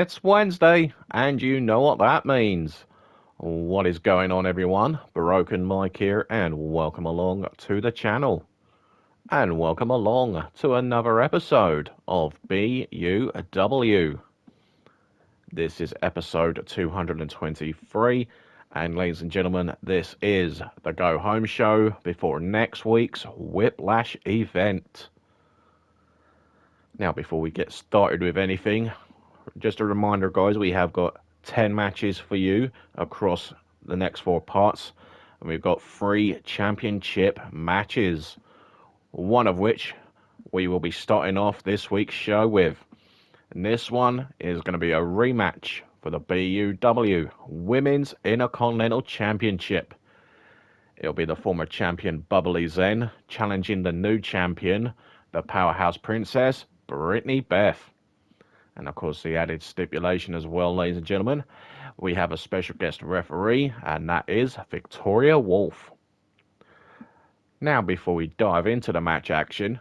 It's Wednesday, and you know what that means. What is going on, everyone? Broken Mike here, and welcome along to the channel. And welcome along to another episode of BUW. This is episode 223, and ladies and gentlemen, this is the go home show before next week's Whiplash event. Now, before we get started with anything, just a reminder, guys, we have got 10 matches for you across the next 4 parts, and we've got 3 championship matches, one of which we will be starting off this week's show with. And this one is going to be a rematch for the BUW Women's Intercontinental Championship. It'll be the former champion Bubbly then challenging the new champion, the Powerhouse Princess, Britney Beth. And of course, the added stipulation as well, ladies and gentlemen, we have a special guest referee, and that is Victoria Wolfe. Now, before we dive into the match action,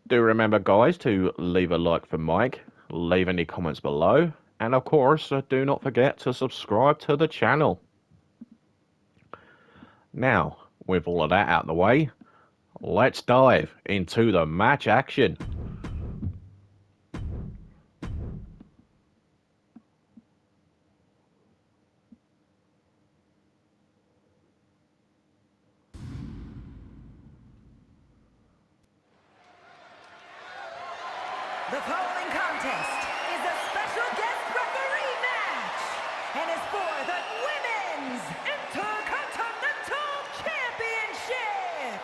do remember, guys, to leave a like for Mike, leave any comments below, and of course, do not forget to subscribe to the channel. Now, with all of that out of the way, let's dive into the match action. The following contest is a special guest referee match and is for the Women's Intercontinental Championship.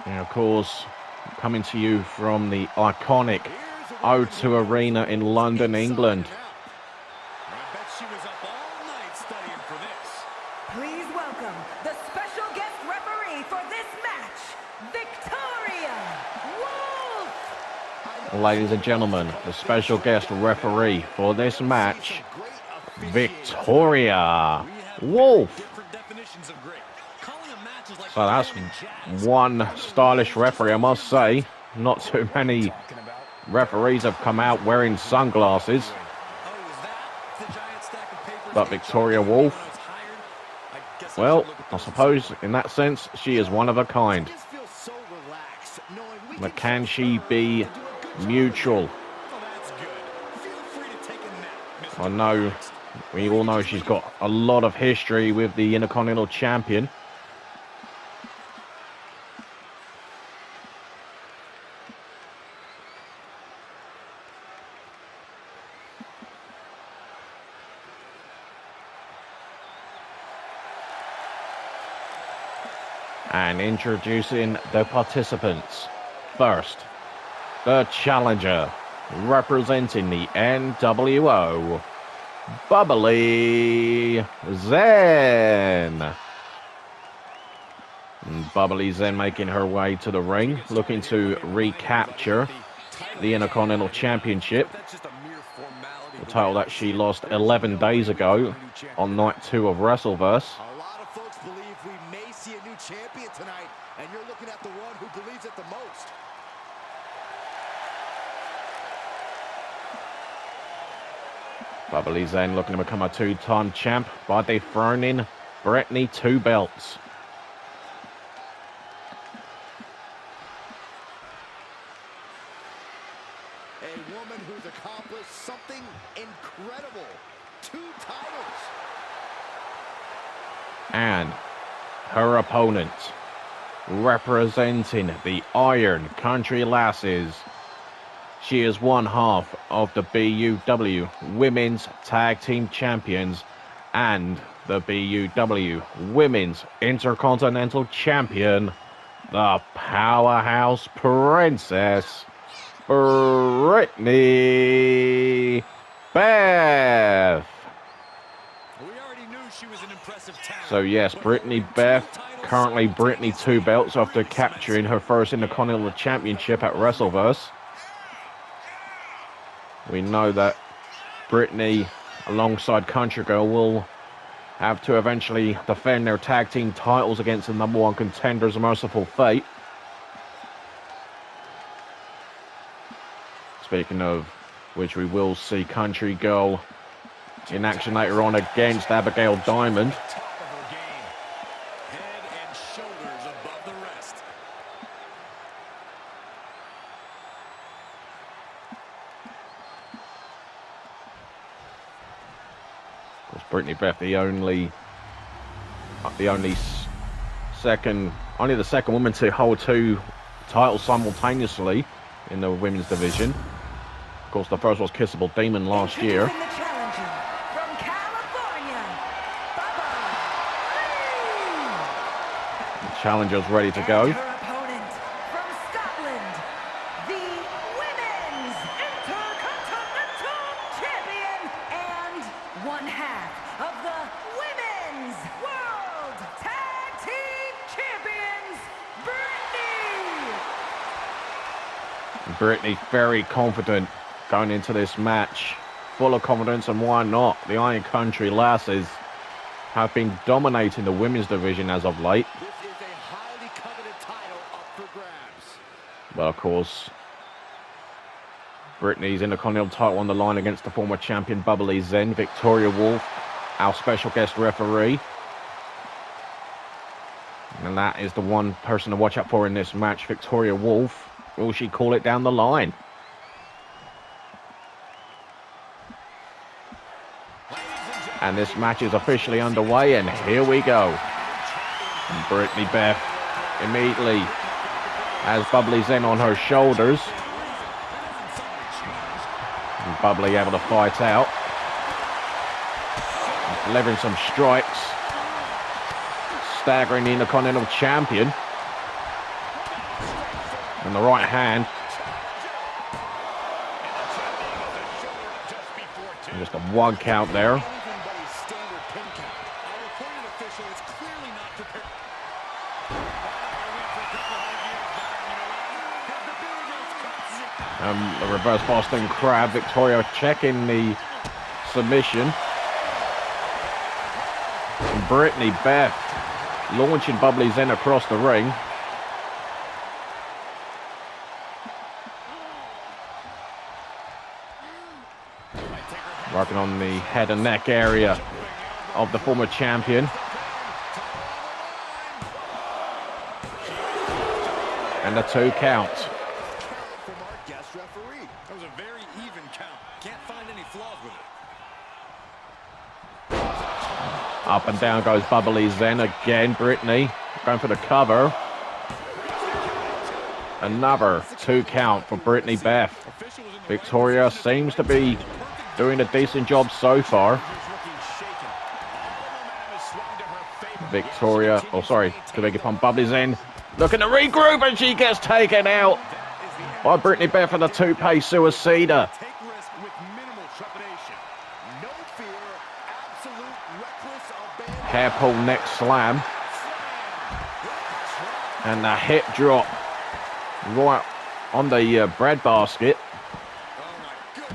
And of course, coming to you from the iconic O2 Arena in London, England. I bet she was up all night studying for this. Please welcome the special guest referee for this match, Victoria Wolfe. Ladies and gentlemen, the special guest referee for this match, Victoria Wolfe. Different definitions of great. Calling a match is like So that's playing jazz. one stylish referee, I must say. Not too many referees have come out wearing sunglasses. Oh, is that the giant stack of papers? But Victoria Wolfe, When I was hired, I guess well, should look at I those suppose in that sense, she is one of a kind. just feel so relaxed knowing we But can can she be mutual? Oh, that's good. Feel free to take a nap, Mr. I know, we all know she's got a lot of history with the Intercontinental Champion. And introducing the participants. First, the challenger, representing the NWO, Bubbly Zen. And Bubbly Zen making her way to the ring, looking to recapture the Intercontinental Championship, That's just a mere formality. the title that she lost 11 days ago on night 2 of WrestleVerse. A lot of folks believe we may see a new champion tonight, and you're looking at the one who believes it the most. Bubbly Zen looking to become a 2-time champ by dethroning Britney 2 belts. A woman who's accomplished something incredible. 2 titles. And her opponent, representing the Iron Country Lasses, she is one half of the BUW Women's Tag Team Champions and the BUW Women's Intercontinental Champion, the Powerhouse Princess, Britney Beth. We already knew she was an impressive talent. So yes, Britney Beth, currently Britney 2 belts after capturing her first Intercontinental Championship at WrestleVerse. We know that Britney, alongside Country Girl, will have to eventually defend their tag team titles against the #1 contenders, Merciful Fate. Speaking of which, we will see Country Girl in action later on against Abigail Diamond. Top of her game. Head and shoulders above the rest. Of course, Britney Beth, the second woman to hold 2 titles simultaneously in the women's division. Of course, the first was Kissable Demon last year. Introducing the challenger from California, Bubbly. The challenger's ready to go. And her opponent from Scotland, the Women's Intercontinental Champion and one half of the Women's World Tag Team Champions, Britney. Britney very confident going into this match. Full of confidence, and why not? The Iron Country lasses have been dominating the women's division as of late. This is a highly coveted title up for grabs. But of course, Britney's Intercontinental title on the line against the former champion Bubbly Zen, Victoria Wolfe, our special guest referee. And that is the one person to watch out for in this match, Victoria Wolfe. Will she call it down the line? And this match is officially underway, and here we go. And Britney Beth immediately has Bubbly Zen on her shoulders. And Bubbly able to fight out. Delivering some strikes. Staggering the Intercontinental champion. And the right hand. And just a 1 count there. The reverse Boston Crab. Victoria checking the submission. And Britney Beth launching Bubbly Zen across the ring. Working on the head and neck area of the former champion. And the 2 count. That was a very even count. Can't find any flaws with it. Up and down goes Bubbly Zen again. Britney going for the cover. Another 2 count for Britney Beth. Victoria seems to be doing a decent job so far. Victoria, oh sorry, to beg your pardon, Bubbly Zen looking to regroup, and she gets taken out by Britney Beth for the toupee suicida. Take risk with minimal trepidation. No fear, absolute reckless abandon. Hair pull neck slam. And the hip drop right on the bread basket.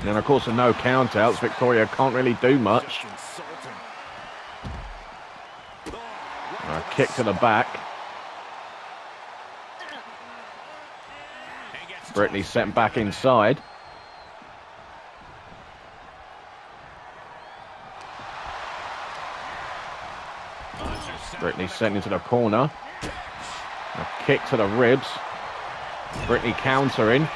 And of course, the no count outs. Victoria can't really do much. A kick to the back. Britney sent back inside. Britney sent into the corner. A kick to the ribs. Britney countering.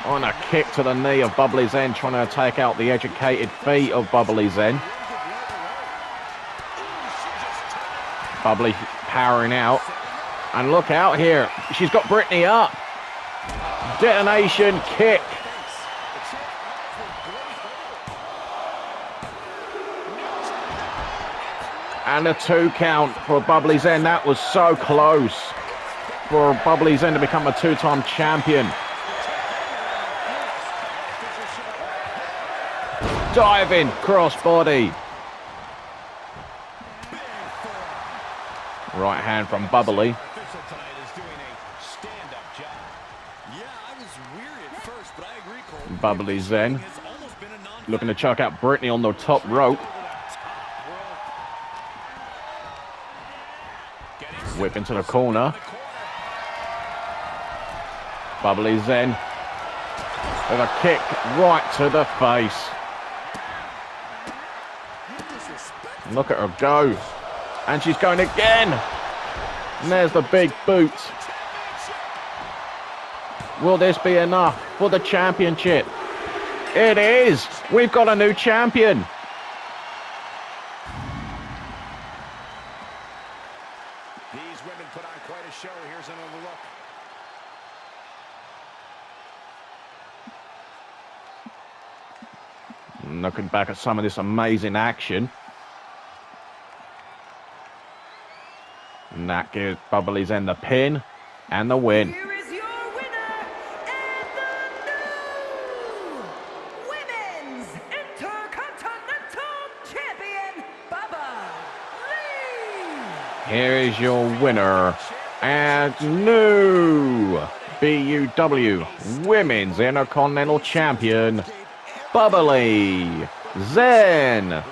On a kick to the knee of Bubbly Zen, trying to take out the educated feet of Bubbly Zen. Bubbly powering out. And look out here. She's got Britney up. Detonation kick. And a 2 count for Bubbly Zen. That was so close for Bubbly Zen to become a 2-time champion. Diving crossbody. Right hand from Bubbly. Bubbly Zen looking to chuck out Britney on the top rope. Whip into the corner. Bubbly's in with a kick right to the face. Look at her go. And she's going again. And there's the big boot. Will this be enough for the championship? It is. We've got a new champion. These women put on quite a show. Here's another look. Looking back at some of this amazing action. And that gives Bubbly's end the pin and the win. Here is your winner and the new Women's Intercontinental Champion, Bubbly. Here is your winner and new BUW Women's Intercontinental Champion, Bubbly Zen.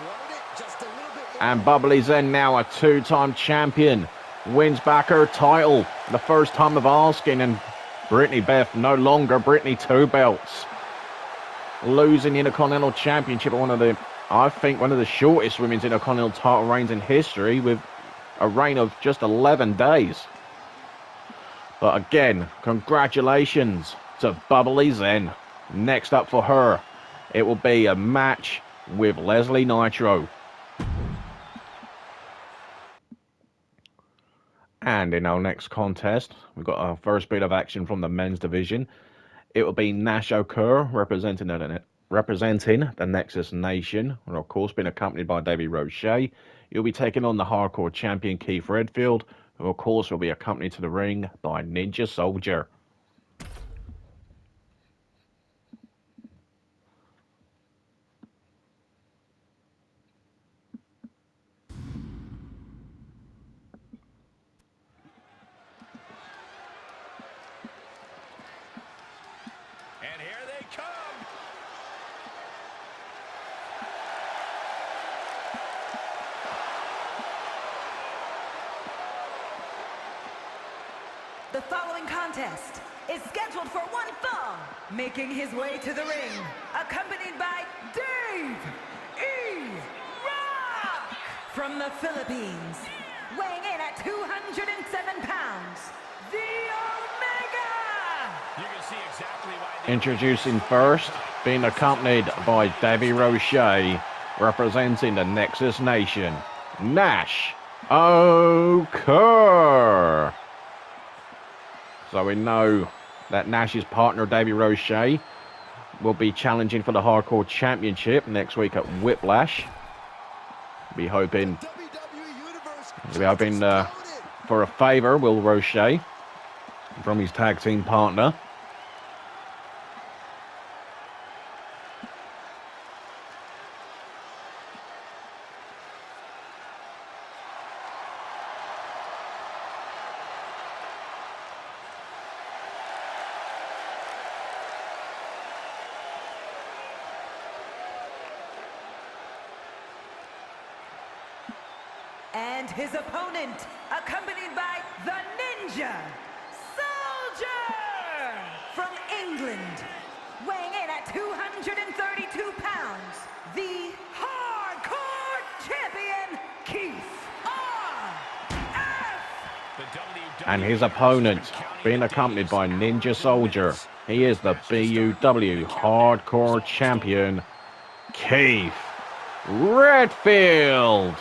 And Bubbly Zen, now a two-time champion, wins back her title. The first time of asking, and Britney Beth no longer Britney 2 belts. Losing the Intercontinental Championship, I think one of the shortest women's Intercontinental title reigns in history, with a reign of just 11 days. But again, congratulations to Bubbly Zen. Next up for her, it will be a match with Leslie Nitro. And in our next contest, we've got our first bit of action from the men's division. It will be Nash Okur representing the Nexus Nation, and of course being accompanied by Davy Roche. He'll be taking on the hardcore champion Keith Redfield, who of course will be accompanied to the ring by Ninja Soldier. And here they come. The following contest is scheduled for one fall. Making his way to the ring, accompanied by Davy from the Philippines, weighing in at 207 pounds, the Omega. You can see exactly why. Introducing first, being accompanied by Davy Roche, representing the Nexus Nation, Nash Okur. So we know that Nash's partner, Davy Roche, will be challenging for the Hardcore Championship next week at Whiplash. Be hoping for a favor, Will Roche, from his tag team partner. And his opponent, accompanied by the Ninja Soldier from England, weighing in at 232 pounds, the Hardcore Champion, Keith R.F. And his opponent, being accompanied by Ninja Soldier, he is the BUW Hardcore Champion, Keith Redfield.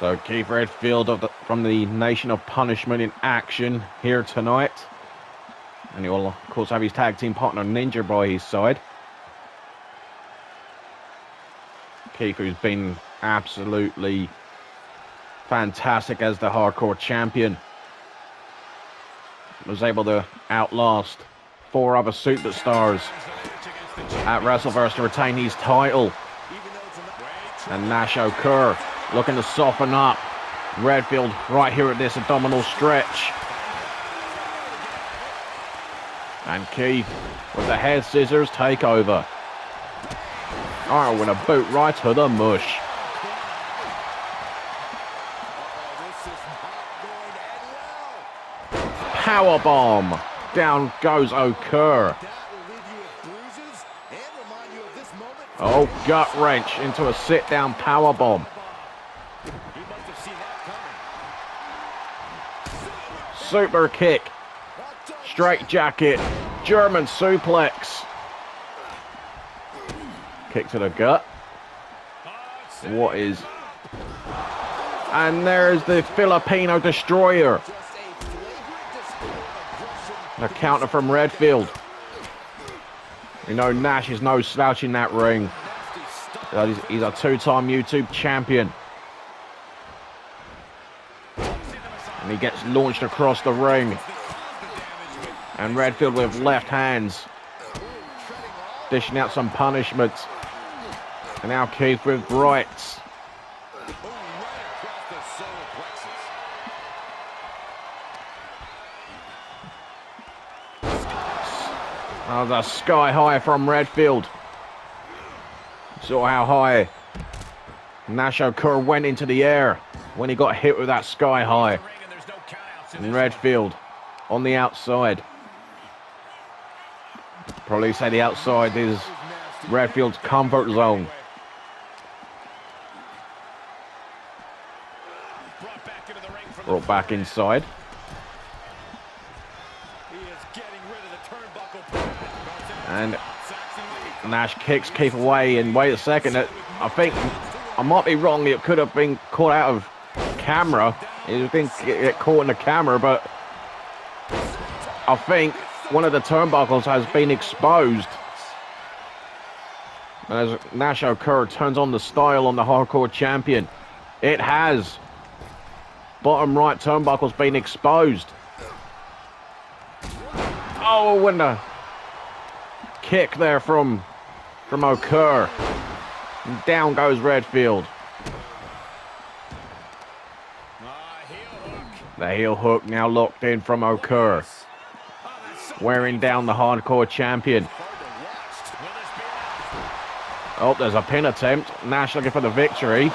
So Keith Redfield from the Nation of Punishment in action here tonight. And he will, of course, have his tag team partner Ninja by his side. Keith, who's been absolutely fantastic as the Hardcore Champion, was able to outlast 4 other superstars at WrestleVerse to retain his title. And Nash Okur looking to soften up Redfield right here at this abdominal stretch. And Keith with the head scissors take over. Oh, with a boot right to the mush. Power bomb. Down goes Okur. Oh, gut wrench into a sit-down power bomb. Super kick. Straight jacket. German suplex. Kick to the gut. What is... And there's the Filipino destroyer. The counter from Redfield. You know Nash is no slouch in that ring. He's a two-time YouTube champion. And he gets launched across the ring. And Redfield with left hands. Dishing out some punishments. And now Keith with rights. Oh, the sky high from Redfield. Saw how high Nash Okur went into the air when he got hit with that sky high. And Redfield on the outside. Probably say the outside is Redfield's comfort zone. Brought back inside. And Nash kicks Keith away, and wait a second, I think, I might be wrong, it could have been caught out of camera. It didn't get caught in the camera, but I think one of the turnbuckles has been exposed. As Nash Okur turns on the style on the hardcore champion. It has. Bottom right turnbuckle's been exposed. Oh, and a kick there from Okur. And down goes Redfield. The heel hook now locked in from Okur. Wearing down the hardcore champion. Oh, there's a pin attempt. Nash looking for the victory.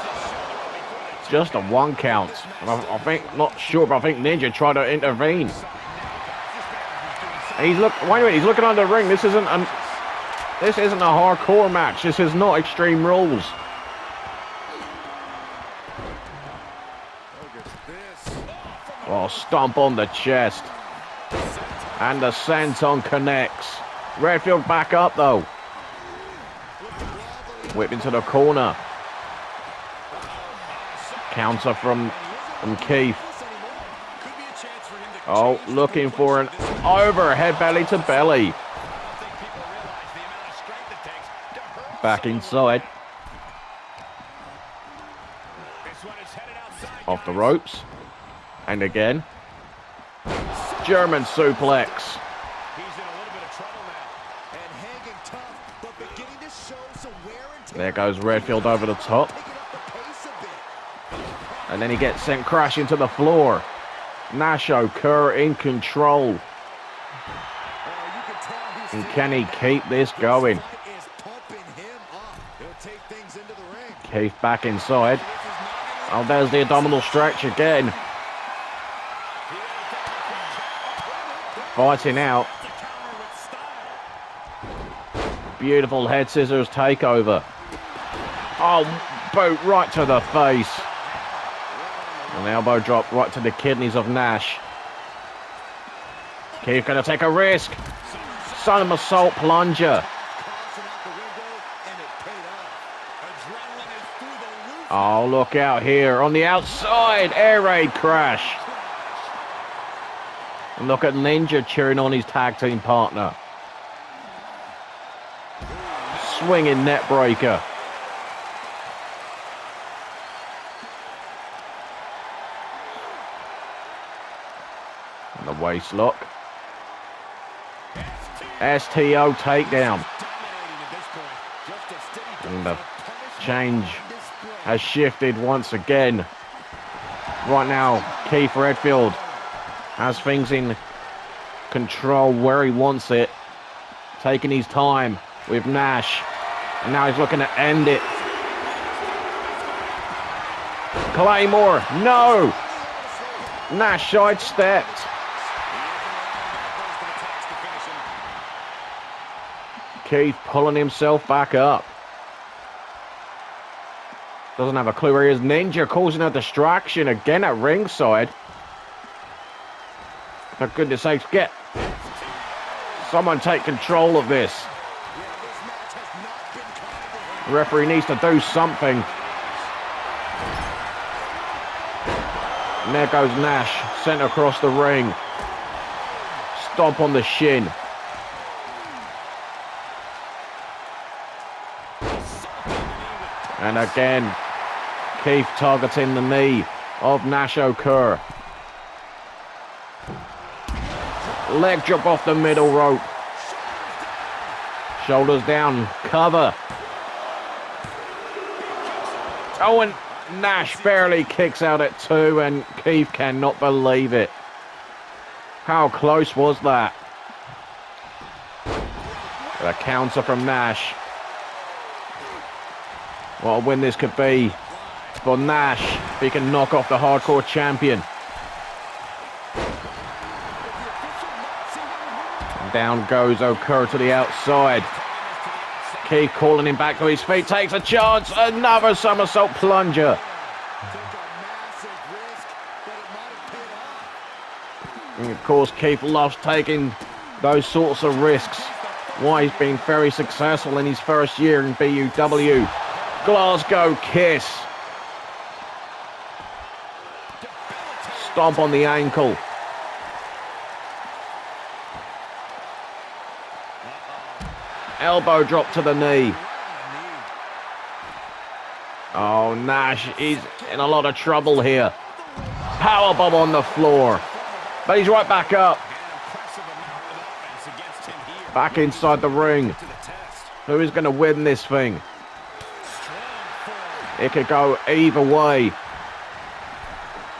Just a 1 count. And I think, not sure, but I think Ninja tried to intervene. And wait a minute, he's looking under the ring. This isn't a hardcore match. This is not Extreme Rules. Oh, stomp on the chest. And the senton connects. Redfield back up though. Whip into the corner. Counter from Keith. Oh, looking for an overhead belly to belly. Back inside. Off the ropes. And again. German suplex. There goes Redfield over the top. And then he gets sent crashing to the floor. Nash Okur in control. And can he keep this going? Keith back inside. Oh, there's the abdominal stretch again. Fighting out. Beautiful head scissors takeover. Oh, boot right to the face. An elbow drop right to the kidneys of Nash. Keith gonna take a risk. Somersault plunger. Oh, look out here on the outside. Air raid crash. And look at Ninja cheering on his tag team partner. Swinging net breaker. And the waist lock. STO takedown. And the change has shifted once again. Right now, Keith Redfield has things in control where he wants it. Taking his time with Nash. And now he's looking to end it. Claymore, no! Nash sidestepped. Keith pulling himself back up. Doesn't have a clue where he is. Ninja causing a distraction again at ringside. For goodness sakes, get someone take control of this. The referee needs to do something. And there goes Nash, sent across the ring. Stomp on the shin. And again, Keith targeting the knee of Nash Okur. Leg drop off the middle rope. Shoulders down, cover. Oh, and Nash barely kicks out at 2, and Keith cannot believe it. How close was that? A counter from Nash. What a win this could be for Nash if he can knock off the Hardcore champion. And down goes Okur to the outside. Keith calling him back to his feet, takes a chance, another somersault plunger. And of course, Keith loves taking those sorts of risks. Why he's been very successful in his first year in BUW. Glasgow kiss. Stomp on the ankle. Elbow drop to the knee. Oh, Nash is in a lot of trouble here. Powerbomb on the floor. But he's right back up. Back inside the ring. Who is going to win this thing? It could go either way.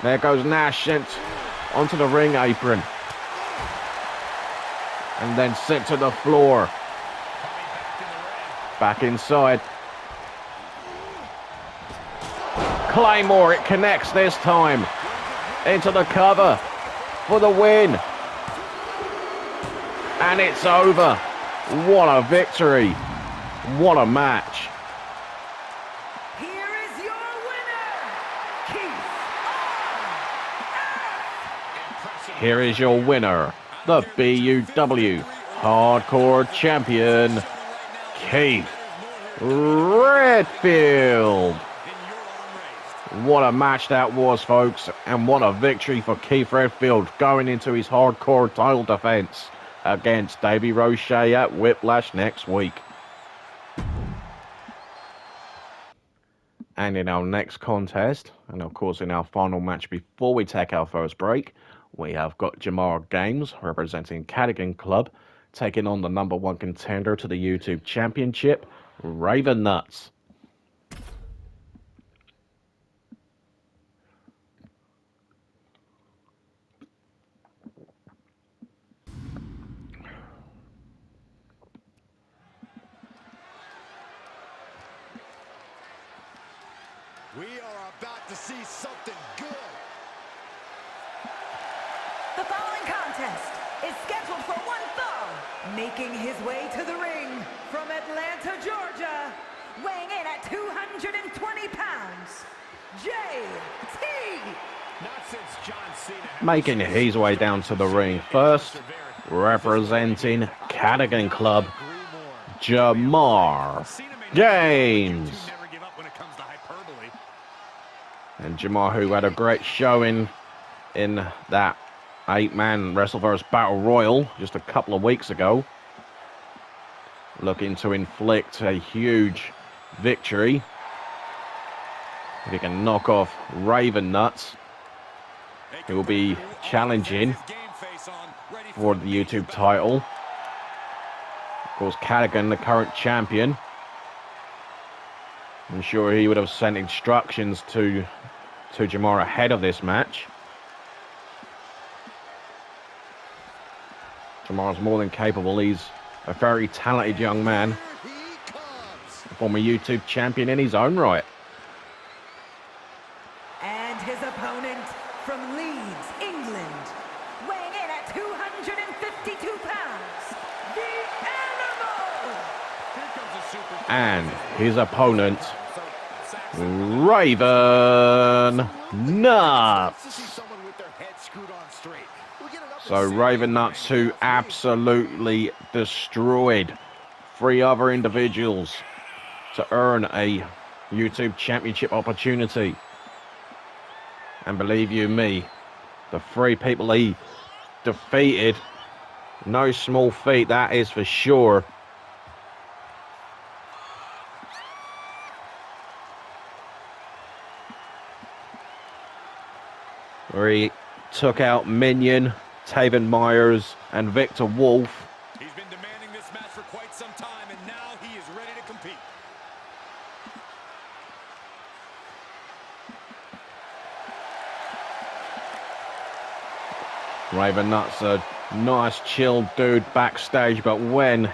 There goes Nash sent onto the ring apron. And then sent to the floor. Back inside. Claymore, it connects this time. Into the cover for the win. And it's over. What a victory. What a match. Here is your winner, Keith. Here is your winner, the BUW Hardcore Champion, Keith Redfield. What a match that was, folks, and what a victory for Keith Redfield going into his Hardcore title defense against Davy Roche at Whiplash next week. And in our next contest, and of course in our final match before we take our first break, we have got Jamar Games representing Cadogan Club taking on the #1 contender to the YouTube Championship, Raven Nuts. We are about to see something good. The following contest is scheduled for one fall. Making his way to the ring from Atlanta, Georgia, weighing in at 220 pounds, JT. Not since John Cena. Making his way down to the ring first, representing Cadogan Club, Jamar Games. And Jamar, who had a great showing in that 8-man Wrestleverse Battle Royal just a couple of weeks ago, looking to inflict a huge victory. If he can knock off Raven Nuts, he will be challenging for the YouTube title. Of course, Cadogan, the current champion. I'm sure he would have sent instructions to Jamar ahead of this match. Jamar's more than capable. He's a very talented young man. A former YouTube champion in his own right. And his opponent from Leeds, England, weighing in at 252 pounds, the Animal, And his opponent, Raven Nuts. So Raven Nuts, who absolutely destroyed 3 other individuals to earn a YouTube Championship opportunity. And believe you me, the 3 people he defeated, no small feat, that is for sure. Where he took out Minion, Taven Myers, and Victor Wolfe. He's been demanding this match for quite some time, and now he is ready to compete. Raven Nuts, a nice chill dude backstage, but when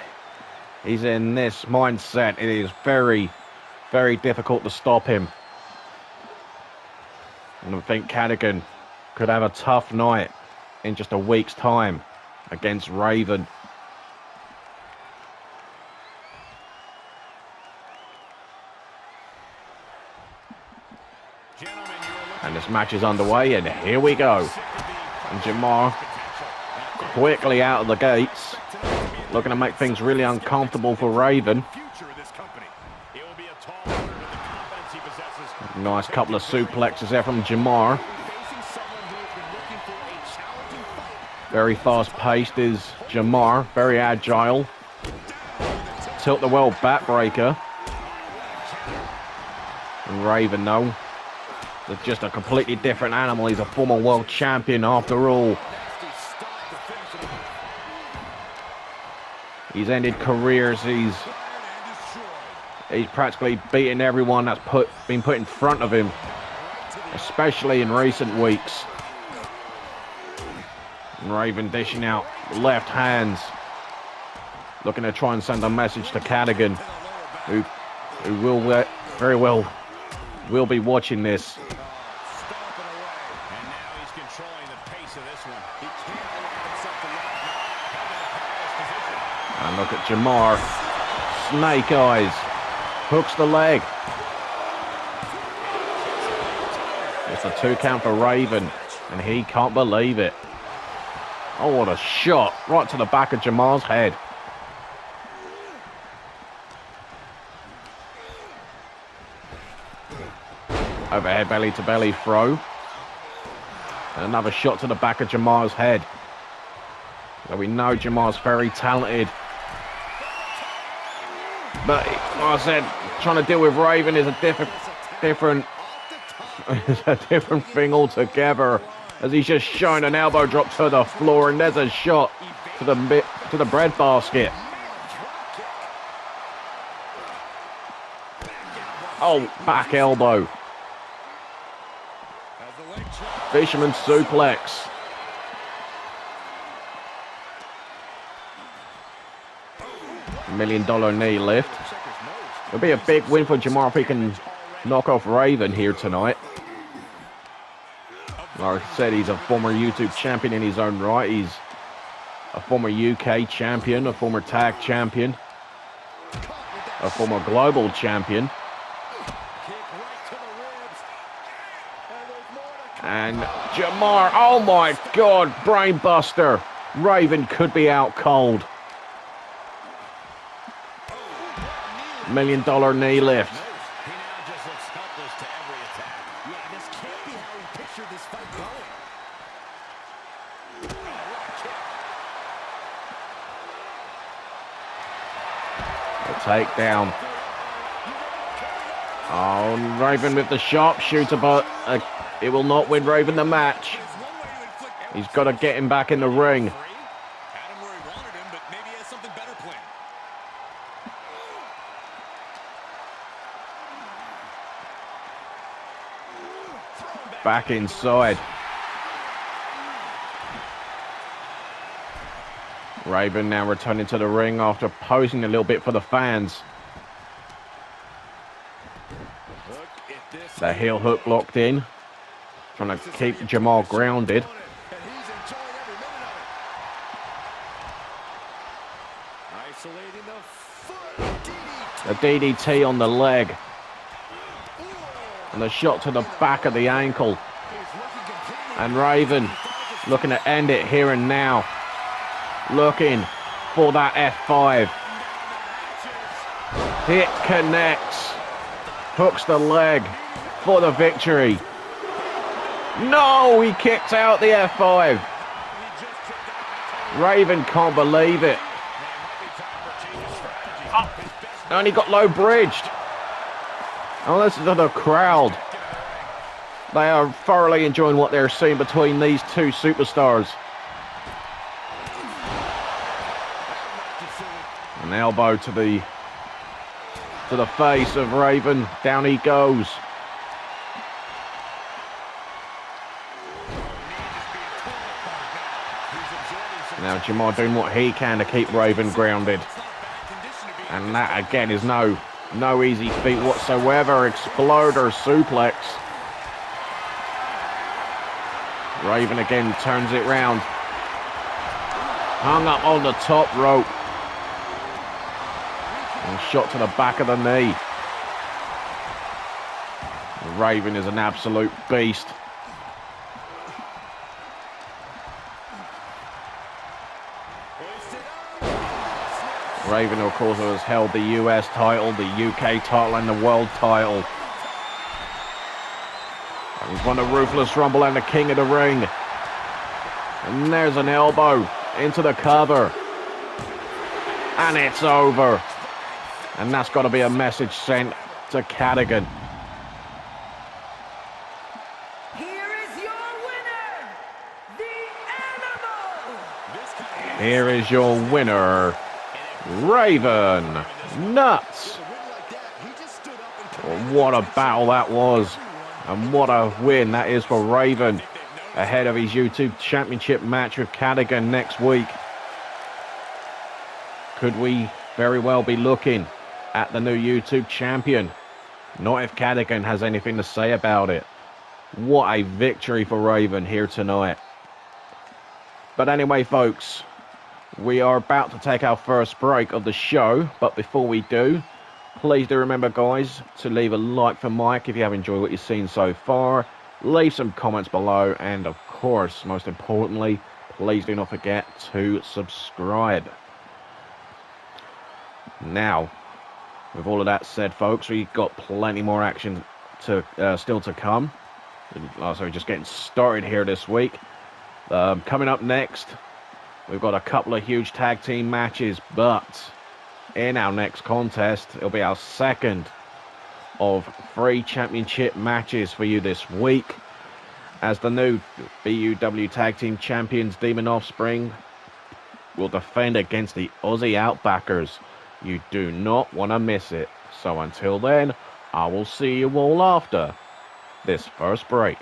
he's in this mindset, it is very, very difficult to stop him. And I think Cadigan could have a tough night in just a week's time against Raven. And this match is underway, and here we go. And Jamar quickly out of the gates, looking to make things really uncomfortable for Raven. Nice couple of suplexes there from Jamar. Very fast-paced is Jamar, very agile. Tilt-the-world backbreaker. And Raven, though, is just a completely different animal. He's a former world champion after all. He's ended careers. He's practically beaten everyone that's been put in front of him, especially in recent weeks. And Raven dishing out left hands, looking to try and send a message to Cadigan, who will very well will be watching this. And look at Jamar, snake eyes, hooks the leg. It's a 2 count for Raven, and he can't believe it. Oh, what a shot, right to the back of Jamar's head. Overhead belly to belly throw. And another shot to the back of Jamar's head. So we know Jamar's very talented. But like I said, trying to deal with Raven is a different thing altogether. As he's just shown an elbow drop to the floor, and there's a shot to the bread basket. Oh, back elbow. Fisherman suplex. $1 million knee lift. It'll be a big win for Jamar if he can knock off Raven here tonight. Like I said, he's a former YouTube champion in his own right. He's a former UK champion, a former tag champion, a former global champion. And Jamar, oh my God, brainbuster. Raven could be out cold. $1 million knee lift. The takedown. Oh, Raven with the sharpshooter, but it will not win Raven the match. He's got to get him back in the ring. Back inside. Raven now returning to the ring after posing a little bit for the fans. The heel hook locked in. Trying to keep Jamar grounded. A DDT on the leg. And a shot to the back of the ankle. And Raven looking to end it here and now. Looking for that F5. Hit connects. Hooks the leg for the victory. No, he kicked out the F5. Raven can't believe it. Oh, and he got low bridged. Oh, listen to the crowd. They are thoroughly enjoying what they're seeing between these two superstars. An elbow to the face of Raven. Down he goes. Now Jamar doing what he can to keep Raven grounded. And that again is no easy feat whatsoever. Exploder suplex. Raven again turns it round. Hung up on the top rope. And shot to the back of the knee. Raven is an absolute beast. Raven, of course, has held the US title, the UK title, and the world title. He's won the Ruthless Rumble and the King of the Ring. And there's an elbow into the cover. And it's over. And that's got to be a message sent to Cadogan. Here is your winner, the Animal. Here is your winner, Raven. Nuts. What a battle that was. And what a win that is for Raven. Ahead of his YouTube Championship match with Cadogan next week. Could we very well be looking at the new YouTube champion? Not if Cadogan has anything to say about it. What a victory for Raven here tonight. But anyway, folks, we are about to take our first break of the show. But before we do, please do remember, guys, to leave a like for Mike if you have enjoyed what you've seen so far. Leave some comments below. And, of course, most importantly, please do not forget to subscribe. Now, with all of that said, folks, we've got plenty more action to still to come. So we're just getting started here this week. Coming up next, we've got a couple of huge tag team matches, but in our next contest, it'll be our second of 3 championship matches for you this week, as the new BUW tag team champions, Demon Offspring, will defend against the Aussie Outbackers. You do not want to miss it. So until then, I will see you all after this first break.